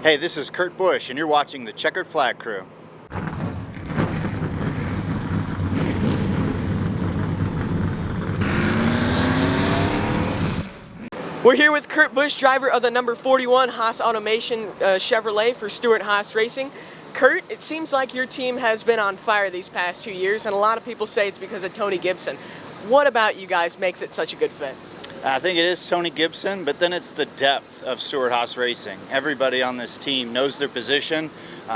Hey, this is Kurt Busch, and you're watching the Checkered Flag Crew. We're here with Kurt Busch, driver of the number 41 Haas Automation Chevrolet for Stewart Haas Racing. Kurt, it seems like your team has been on fire these past 2 years, and a lot of people say it's because of Tony Gibson. What about you guys makes it such a good fit? I think it is Tony Gibson, but then it's the depth of Stewart Haas Racing. Everybody on this team knows their position.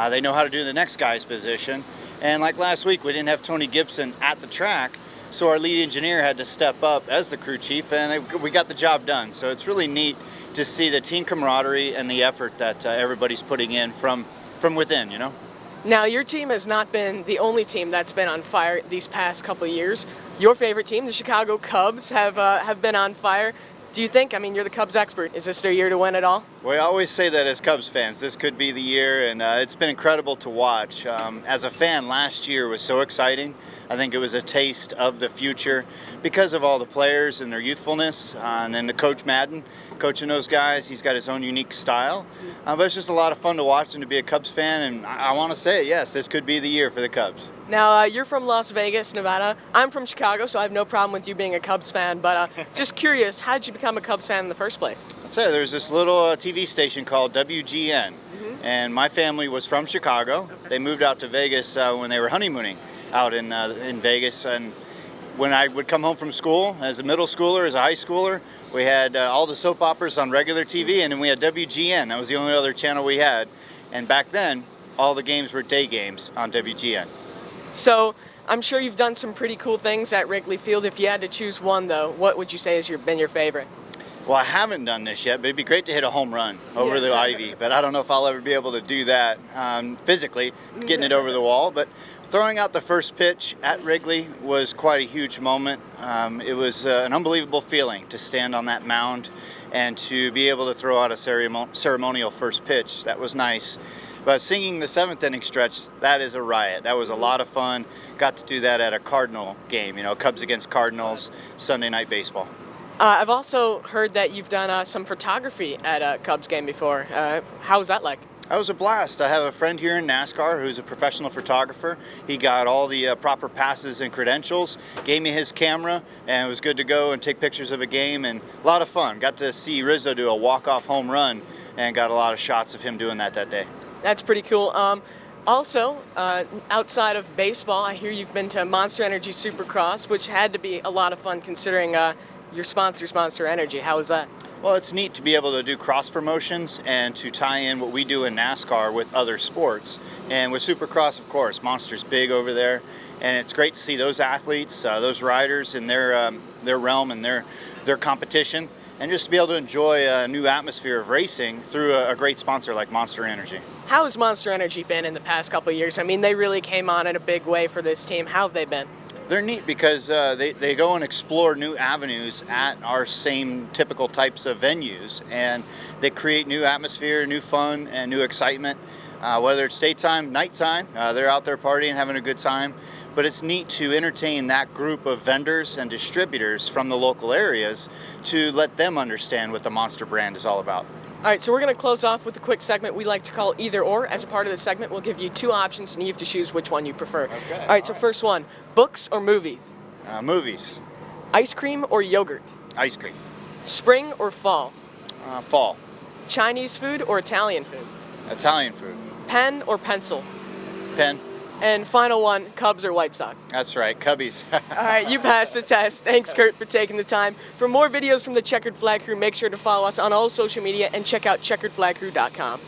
They know how to do the next guy's position. And like last week, we didn't have Tony Gibson at the track, so our lead engineer had to step up as the crew chief, and we got the job done. So it's really neat to see the team camaraderie and the effort that everybody's putting in from within, you know? Now, your team has not been the only team that's been on fire these past couple of years. Your favorite team, the Chicago Cubs, have been on fire. Do you think, I mean, you're the Cubs expert, is this their year to win it all? We always say that as Cubs fans. This could be the year, and it's been incredible to watch. As a fan, last year was so exciting. I think it was a taste of the future because of all the players and their youthfulness, and then the coach Madden, coaching those guys. He's got his own unique style, but it's just a lot of fun to watch and to be a Cubs fan, and I want to say, yes, this could be the year for the Cubs. Now, you're from Las Vegas, Nevada. I'm from Chicago, so I have no problem with you being a Cubs fan, but just curious, how did you become a Cubs fan in the first place? I'll tell you, there's this little TV station called WGN, and my family was from Chicago. Okay. They moved out to Vegas when they were honeymooning out in Vegas, and when I would come home from school, as a middle schooler, as a high schooler, we had all the soap operas on regular TV, and then we had WGN. That was the only other channel we had, and back then, all the games were day games on WGN. So, I'm sure you've done some pretty cool things at Wrigley Field. If you had to choose one, though, what would you say has been your favorite? Well, I haven't done this yet, but it'd be great to hit a home run over the ivy. But I don't know if I'll ever be able to do that physically, getting it over the wall. But throwing out the first pitch at Wrigley was quite a huge moment. It was an unbelievable feeling to stand on that mound and to be able to throw out a ceremonial first pitch. That was nice. But singing the seventh inning stretch, that is a riot. That was a lot of fun. Got to do that at a Cardinal game, you know, Cubs against Cardinals, Sunday Night Baseball. I've also heard that you've done some photography at a Cubs game before. How was that like? That was a blast. I have a friend here in NASCAR who's a professional photographer. He got all the proper passes and credentials, gave me his camera, and it was good to go and take pictures of a game, and a lot of fun. Got to see Rizzo do a walk-off home run and got a lot of shots of him doing that day. That's pretty cool. Also, outside of baseball, I hear you've been to Monster Energy Supercross, which had to be a lot of fun considering your sponsor's Monster Energy. How was that? Well, it's neat to be able to do cross promotions and to tie in what we do in NASCAR with other sports. And with Supercross, of course, Monster's big over there, and it's great to see those athletes, those riders in their realm and their competition, and just to be able to enjoy a new atmosphere of racing through a great sponsor like Monster Energy. How has Monster Energy been in the past couple of years? I mean, they really came on in a big way for this team. How have they been? They're neat because they go and explore new avenues at our same typical types of venues, and they create new atmosphere, new fun, and new excitement. Whether it's daytime, nighttime, they're out there partying, having a good time. But it's neat to entertain that group of vendors and distributors from the local areas to let them understand what the Monster brand is all about. All right, so we're going to close off with a quick segment we like to call Either Or. As a part of the segment, we'll give you two options, and you have to choose which one you prefer. Okay. All right, so first one, books or movies? Movies. Ice cream or yogurt? Ice cream. Spring or fall? Fall. Chinese food or Italian food? Italian food. Pen or pencil? Pen. And final one, Cubs or White Sox? That's right, Cubbies. All right, you passed the test. Thanks, Kurt, for taking the time. For more videos from the Checkered Flag Crew, make sure to follow us on all social media and check out checkeredflagcrew.com.